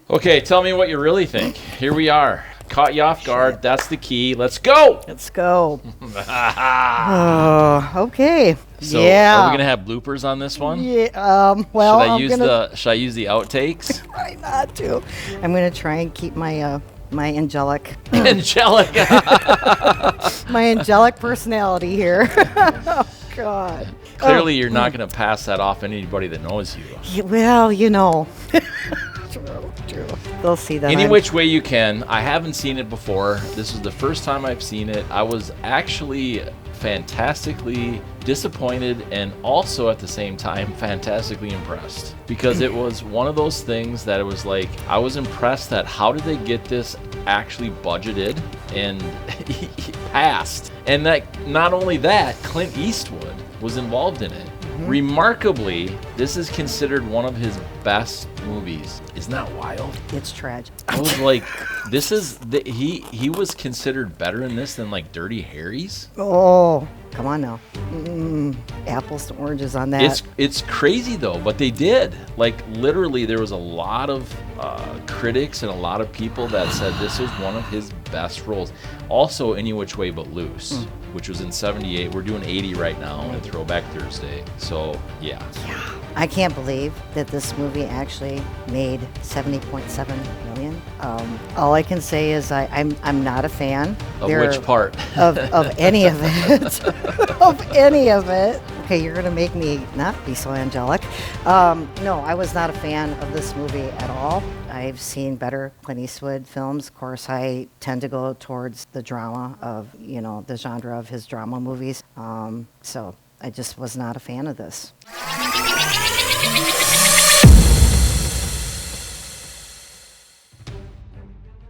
Okay, tell me what you really think. Here we are. Caught you off guard. That's the key. Let's go. Let's go. Okay. So, yeah. are we gonna have bloopers on this one? Yeah. Well, Should I use the outtakes? Try not to. I'm gonna try and keep my my angelic my angelic personality here. Oh God. Clearly, you're not gonna pass that off anybody that knows you. Well, you know. True. They'll see that. Any which way you can. I haven't seen it before. This is the first time I've seen it. I was actually fantastically disappointed and also at the same time fantastically impressed, because it was one of those things that it was like I was impressed that how did they get this actually budgeted and passed, and that not only that, Clint Eastwood was involved in it. Remarkably, this is considered one of his best movies. Isn't that wild? It's tragic. I was like, this is he was considered better in this than like Dirty Harry's. Oh, come on now. Apples to oranges on that. It's crazy though, but they did. Like literally, there was a lot of critics and a lot of people that said this was one of his best roles. Also, Any Which Way But Loose, which was in '78. We're doing 80 right now, and Throwback Thursday. So yeah. I can't believe that this movie actually made $70.7 million. All I can say is I'm not a fan. Of which part? Of any of it. Of any of it. Okay, you're going to make me not be so angelic. No, I was not a fan of this movie at all. I've seen better Clint Eastwood films. Of course, I tend to go towards the drama of, the genre of his drama movies. So I just was not a fan of this.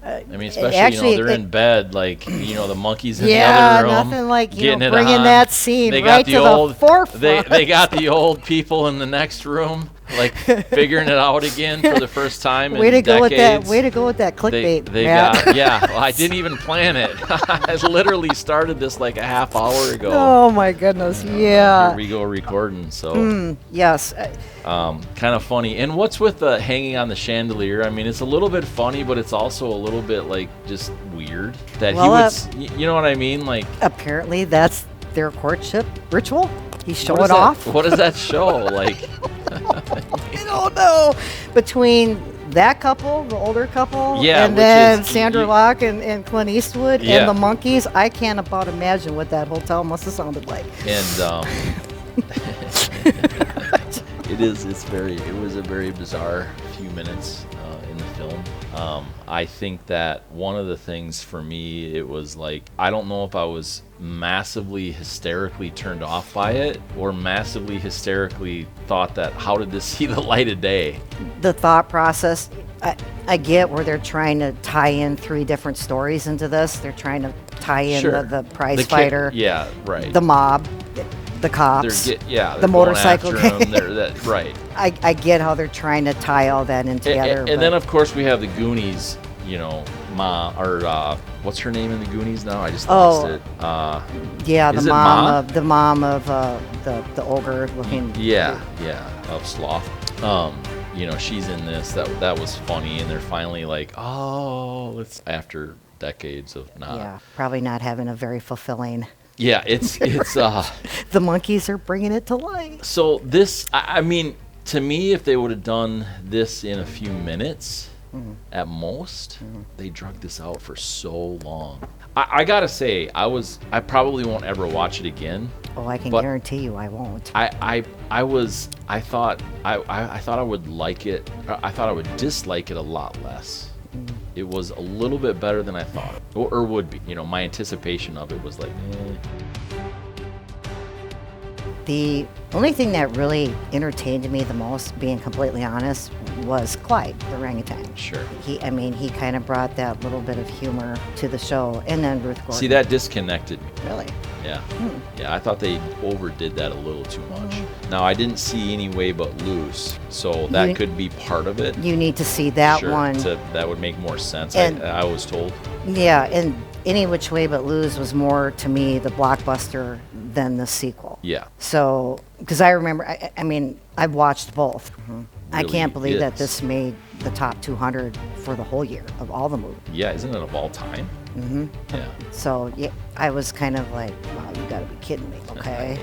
I mean, especially, they're in bed, like, the monkeys in the other room. Yeah, nothing like, bringing that scene right to the forefront. They got the old people in the next room, like, figuring it out again for the first time in decades. Way to go with that clickbait, Well, I didn't even plan it. I literally started this like a half hour ago. Oh, my goodness, yeah. Here we go recording, so. Yes. Kind of funny. And what's with the hanging on the chandelier? I mean, it's a little bit funny, but it's also a little bit like just weird that he would. You know what I mean? Like, apparently that's their courtship ritual. He's showing off. What does that show? Like, I don't know. Between that couple, the older couple, and then Sondra Locke and Clint Eastwood and the monkeys, I can't about imagine what that hotel must have sounded like. And it was a very bizarre few minutes in the film. I think that one of the things for me, it was like, I don't know if I was massively hysterically turned off by it or massively hysterically thought that, how did this see the light of day? The thought process, I get where they're trying to tie in 3 different stories into this. They're trying to tie in the prize fighter, the mob, the cops, the motorcycle gang. Right. I get how they're trying to tie all that in together. And then, of course, we have the Goonies, what's her name in the Goonies now? I just lost it. The mom of the ogre looking. Of Sloth. She's in this. That was funny, and they're finally like, oh, it's after decades of not. Yeah, probably not having a very fulfilling. Yeah, it's the monkeys are bringing it to life. So this, I mean, to me, if they would have done this in a few minutes at most, they drug this out for so long. I gotta say, I probably won't ever watch it again. Oh, I can guarantee you I won't. I thought I would like it. I thought I would dislike it a lot less. It was a little bit better than I thought, or would be. My anticipation of it was like, The only thing that really entertained me the most, being completely honest, was Clyde, the orangutan. Sure. He kind of brought that little bit of humor to the show, and then Ruth Gordon. See, that disconnected me. Really? Yeah. Yeah, I thought they overdid that a little too much. Now, I didn't see Any Way But Loose, so that could be part of it. You need to see that one. That would make more sense, and, I was told. Yeah, and Any Which Way But Loose was more, to me, the blockbuster than the sequel. Yeah. So, because I remember, I mean, I've watched both. Really I can't believe that this made the top 200 for the whole year of all the movies. Yeah, isn't it of all time? Mm-hmm. Yeah. So yeah, I was kind of like, wow, you gotta be kidding me, okay?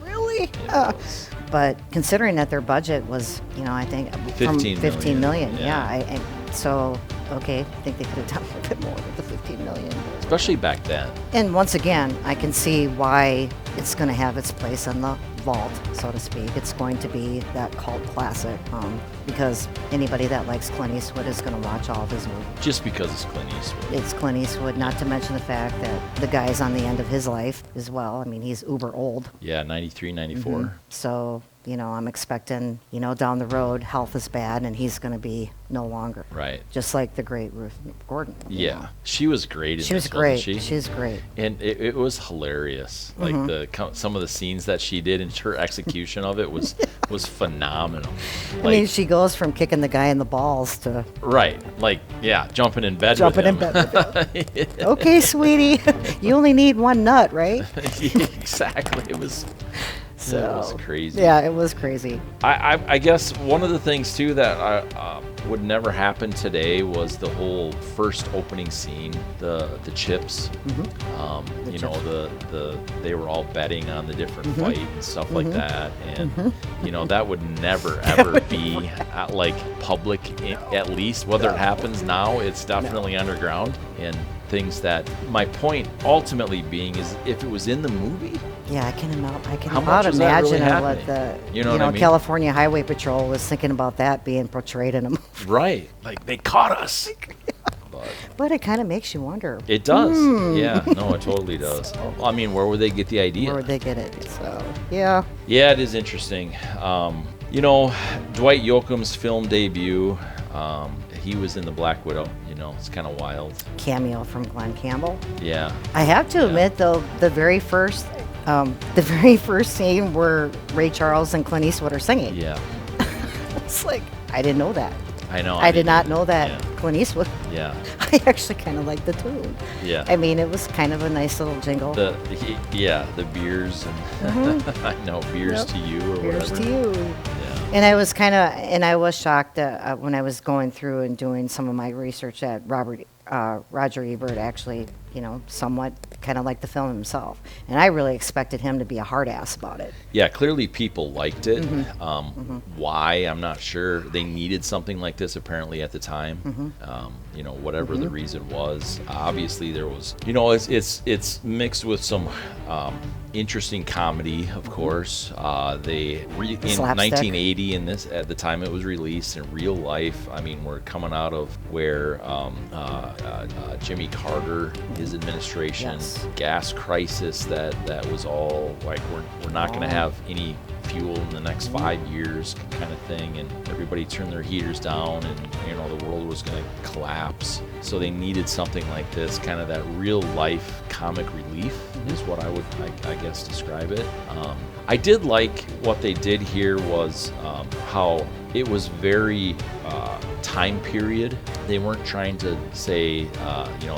Really? It was. But considering that their budget was, I think 15 million. Yeah. So, okay, I think they could have done a little bit more with the 15 million. Especially back then. And once again, I can see why it's going to have its place in the vault, so to speak. It's going to be that cult classic because anybody that likes Clint Eastwood is going to watch all of his movies. Just because it's Clint Eastwood. It's Clint Eastwood, not to mention the fact that the guy's on the end of his life as well. I mean, he's uber old. Yeah, 93, 94. Mm-hmm. So, I'm expecting, down the road, health is bad and he's going to be no longer. Right. Just like the great Ruth Gordon. Yeah. She was great in She was this, great. wasn't she? She's great. And it was hilarious. Like some of the scenes that she did and her execution of it was phenomenal. I mean, she goes from kicking the guy in the balls to right, like jumping in bed jumping with him. in bed with him. Okay, sweetie, you only need one nut, right? Exactly. It was crazy. Yeah, it was crazy. I guess one of the things too that would never happen today was the whole first opening scene, the chips. They were all betting on the different fight and stuff like that, and that would never ever be like public. At least whether it happens now, it's definitely underground. And things that my point ultimately being is if it was in the movie. Yeah, I can How much is that really imagine what happening? the what I mean? California Highway Patrol was thinking about that being portrayed in a movie. Right, like they caught us. But it kind of makes you wonder. It does. Yeah, no, it totally does. I mean, where would they get the idea? Where would they get it? So, yeah. Yeah, it is interesting. Dwight Yoakam's film debut, he was in The Black Widow. It's kind of wild. Cameo from Glenn Campbell. Yeah. I have to admit, though, the very first scene where Ray Charles and Clint Eastwood are singing. Yeah. It's like, I didn't know that. I know. I did not know that Yeah. Clint Eastwood. Yeah. I actually kind of liked the tune. Yeah. I mean, it was kind of a nice little jingle. The beers and I know beers to you or Here's whatever. to you. Yeah. And I was shocked when I was going through and doing some of my research that Roger Ebert actually, somewhat kind of liked the film himself. And I really expected him to be a hard ass about it. Yeah, clearly people liked it. Why, I'm not sure. They needed something like this apparently at the time. Whatever the reason was. Obviously there was, it's mixed with some interesting comedy, of course. In 1980, at the time it was released, in real life, I mean, we're coming out of where Jimmy Carter, his administration, gas crisis, that was all like we're not going to have any fuel in the next 5 years kind of thing, and everybody turned their heaters down, and the world was going to collapse. So they needed something like this, kind of that real life comic relief is what I would I guess describe it. I did like what they did here was how it was very time period. They weren't trying to say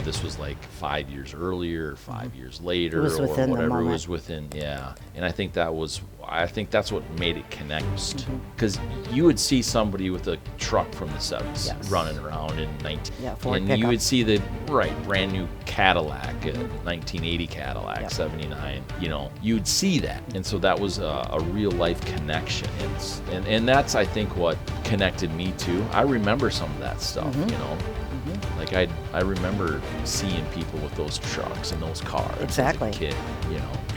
this was like 5 years earlier or 5 years later or whatever. It was within, and I think that's what made it connect, because you would see somebody with a truck from the 70s running around in 19 and you would see the brand new Cadillac, 1980 Cadillac, 79, you'd see that, and so that was a real life connection, and that's I think what connected me too. I remember some of that stuff, like I remember seeing people with those trucks and those cars Exactly. as a kid,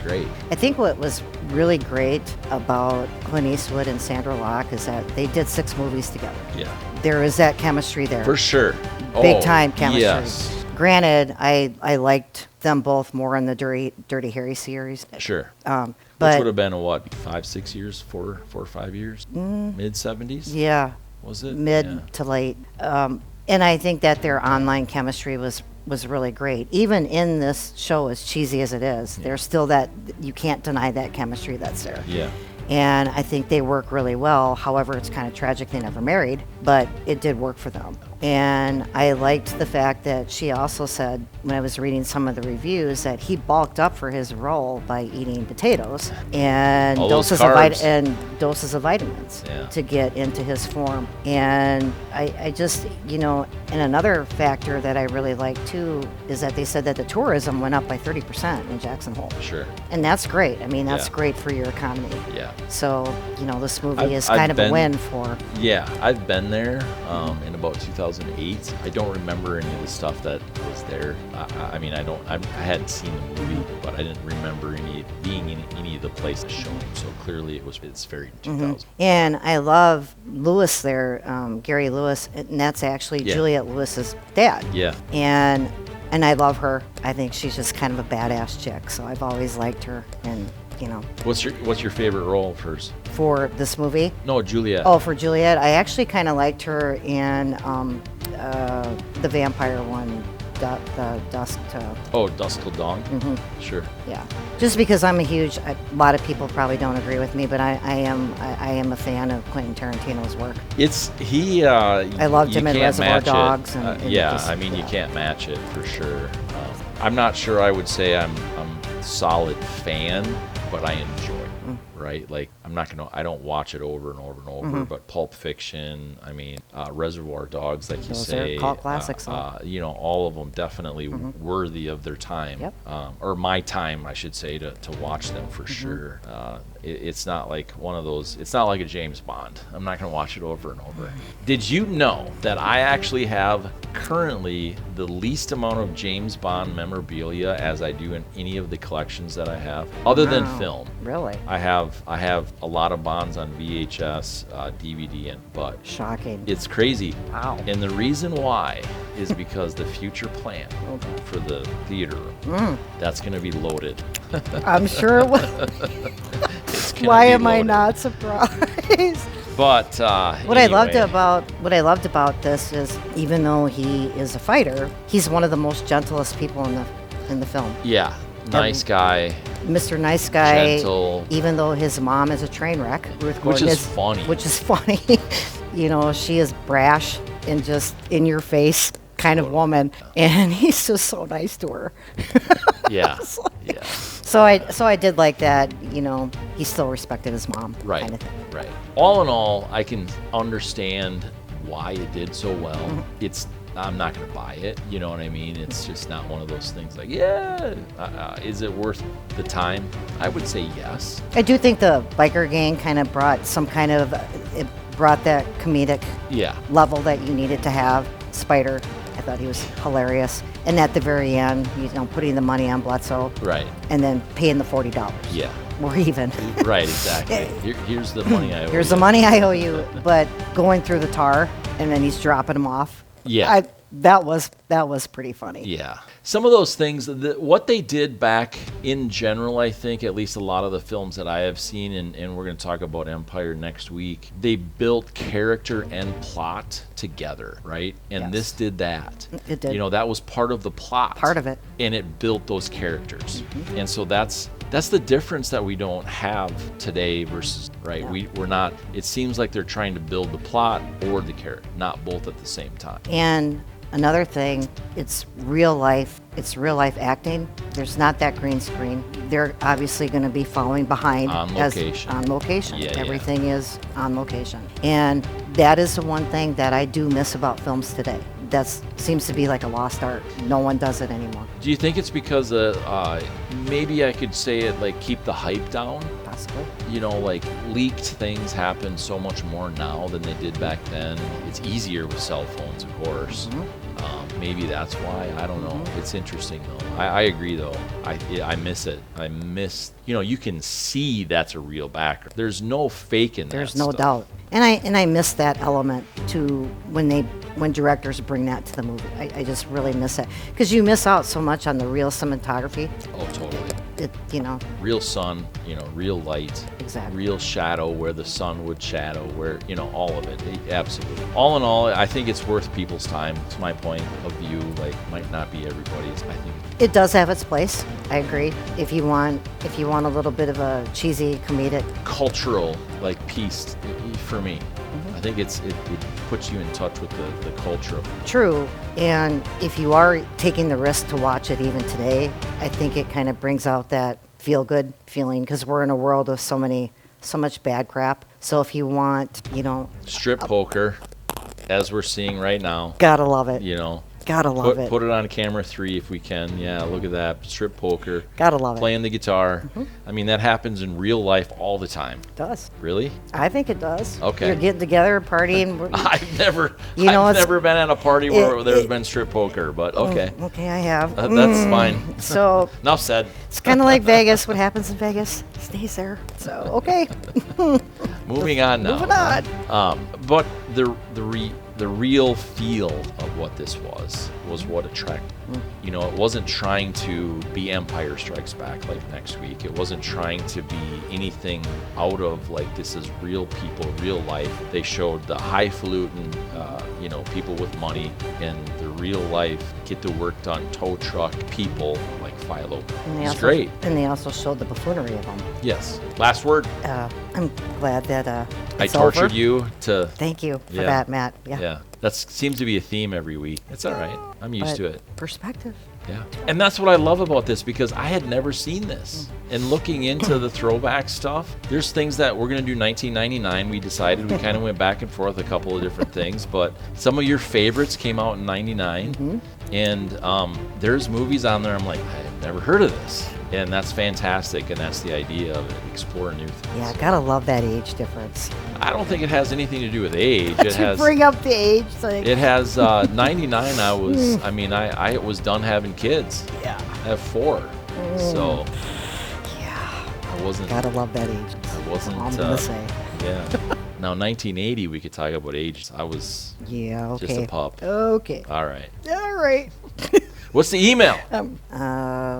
great. I think what was really great about Clint Eastwood and Sondra Locke is that they did 6 movies together. Yeah. There is that chemistry there. For sure. Big time chemistry. Yes. Granted, I liked them both more in the Dirty Harry series. Sure. But which would have been 5-6 years, 4 or 5 years, mid 70s. Yeah. Was it mid to late? And I think that their online chemistry was really great. Even in this show, as cheesy as it is, there's still that, you can't deny that chemistry that's there. Yeah. And I think they work really well. However, it's kind of tragic they never married. but it did work for them. And I liked the fact that she also said, when I was reading some of the reviews, that he bulked up for his role by eating potatoes and All those doses of vitamins Yeah. to get into his form. And I just, and another factor that I really like too is that they said that the tourism went up by 30% in Jackson Hole. Sure. And that's great. I mean, that's Yeah. great for your economy. Yeah. So, this movie I've- is I've kind of a been- win for. Yeah, I've been there in about 2008. I don't remember any of the stuff that was there. I mean, I hadn't seen the movie, but I didn't remember being in any of the places shown. So clearly it's very 2000. And I love Lewis there, Gary Lewis, and that's actually Yeah. Juliette Lewis's dad. Yeah. And I love her. I think she's just kind of a badass chick. So I've always liked her. And What's your favorite role of hers? for this movie. No, Juliet. Oh, for Juliet, I actually kind of liked her in the vampire one, the Dusk to. Oh, Dusk Till Dawn. Sure. Yeah, just because I'm a lot of people probably don't agree with me, but I am a fan of Quentin Tarantino's work. I loved him in Reservoir Dogs. You can't match it for sure. I'm not sure I would say I'm a solid fan, but I enjoy it. Right? Like, I don't watch it over and over and over, but Pulp Fiction, Reservoir Dogs, like you Those say. are cult classics. All of them definitely worthy of their time. Yep. Or my time, I should say, to watch them for sure. It's not like one of those, it's not like a James Bond. I'm not going to watch it over and over. Did you know that I actually have currently the least amount of James Bond memorabilia as I do in any of the collections that I have, other than Wow. film? Really? I have a lot of Bonds on VHS, DVD, but Shocking. it's crazy. Wow. And the reason why is because the future plan for the theater room, that's going to be loaded. I'm sure it will. It's gonna Why be am I loaded. not surprised? But What I loved anyway. about this is, even though he is a fighter, he's one of the most gentlest people in the film. Yeah, nice guy. Mr. Nice Guy, Gentle. even though his mom is a train wreck, Ruth Which Gordon is funny. Which is funny. She is brash and just in your face kind of woman, and he's just so nice to her. Yeah, yeah. So I did like that. He still respected his mom. Right, Kind of thing. right. All in all, I can understand why it did so well. I'm not going to buy it. You know what I mean? It's just not one of those things like, is it worth the time? I would say yes. I do think the biker gang kind of brought it brought that comedic Yeah. level that you needed to have. Spider, I thought he was hilarious. And at the very end, putting the money on Bledsoe Right. and then paying the $40. Yeah. We're even. Right, exactly. Here's the money I owe Here's you. the money I owe you. But going through the tar and then he's dropping them off. Yeah. That was pretty funny. Yeah. Some of those things, what they did back in general, I think, at least a lot of the films that I have seen, and we're going to talk about Empire next week, they built character and plot together, right? And Yes. this did that. It did. That was part of the plot. Part of it. And it built those characters. And so that's the difference that we don't have today versus, right? Yeah. We're not, it seems like they're trying to build the plot or the character, not both at the same time. And another thing, it's real life acting. There's not that green screen. They're obviously going to be following behind On location. on location. Yeah, yeah. Everything is on location. And that is the one thing that I do miss about films today. That seems to be like a lost art. No one does it anymore. Do you think it's because maybe I could say it like keep the hype down? Possibly. Like leaked things happen so much more now than they did back then. It's easier with cell phones, of course. Maybe that's why. I don't know. It's interesting though. I agree though. I miss it. I miss. You can see that's a real backer. There's no fake in that. There's no stuff. doubt. And I miss that element too when directors bring that to the movie. I just really miss it because you miss out so much on the real cinematography. Oh, totally. Real sun, real light, Exactly. real shadow where the sun would shadow, where, all of it. Absolutely. All in all, I think it's worth people's time. It's my point of view. Like, might not be everybody's. I think It does have its place. I agree. If you want a little bit of a cheesy comedic, cultural, piece for me. I I think it puts you in touch with the culture of True. And if you are taking the risk to watch it even today, I think it kind of brings out that feel-good feeling because we're in a world of so much bad crap. So if you want, strip poker, as we're seeing right now, gotta love it. Gotta love it. Put it on camera 3 if we can. Yeah, look at that. Strip poker. Gotta love it. Playing the guitar. I mean, that happens in real life all the time. It does. Really? I think it does. Okay. You're getting together, partying. I've never been at a party where there's been strip poker, but okay. Okay, I have. That's fine. So Enough said. it's kind of like Vegas. What happens in Vegas stays there. So, okay. Moving on now. Moving on. But the real feel of what this was what attracted. It wasn't trying to be Empire Strikes Back like next week. It wasn't trying to be anything out of like this is real people, real life. They showed the highfalutin, people with money and the real life get the work done tow truck people like Philo. It's great. And they also showed the buffoonery of them. Yes. Last word. I'm glad that I it's tortured over. you to. Thank you for that, Matt. Yeah. That seems to be a theme every week. It's all right. I'm used to it. Perspective. Yeah. And that's what I love about this because I had never seen this. And looking into the throwback stuff, there's things that we're going to do 1999. We decided we kind of went back and forth a couple of different things, but some of your favorites came out in 99. And there's movies on there I'm like, I've never heard of this. And that's fantastic, and that's the idea of it, explore new things. Yeah, gotta love that age difference. I don't think it has anything to do with age. It has bring up the age thing. It has 99. I was done having kids. Yeah. I have 4. So yeah, I wasn't. Gotta love that age. I wasn't. That's all I'm gonna say. Yeah. Now 1980, we could talk about age. I was. Yeah. Okay. Just a pup. Okay. All right. All right. What's the email?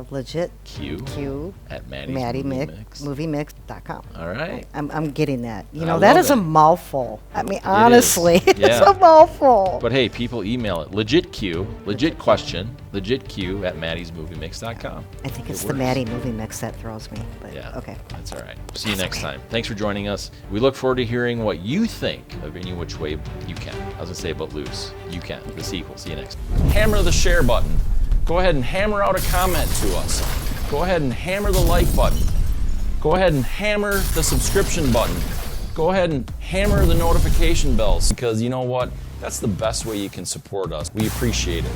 Legit Q at MaddieMoviemix.com. All right. I'm getting that. I that love is a it. mouthful. I mean, honestly, Yeah. it's a mouthful. But hey, people email it. LegitQ, legit question, LegitQ at Maddie'sMovieMix.com. I think it's It the works. Maddie movie mix that throws me. But Yeah. okay. That's all right. See you next time. Thanks for joining us. We look forward to hearing what you think of Any Which Way You Can. I was going to say about Loose. You Can. The sequel. See you next time. Hammer the share button. Go ahead and hammer out a comment to us. Go ahead and hammer the like button. Go ahead and hammer the subscription button. Go ahead and hammer the notification bells because you know what? That's the best way you can support us. We appreciate it.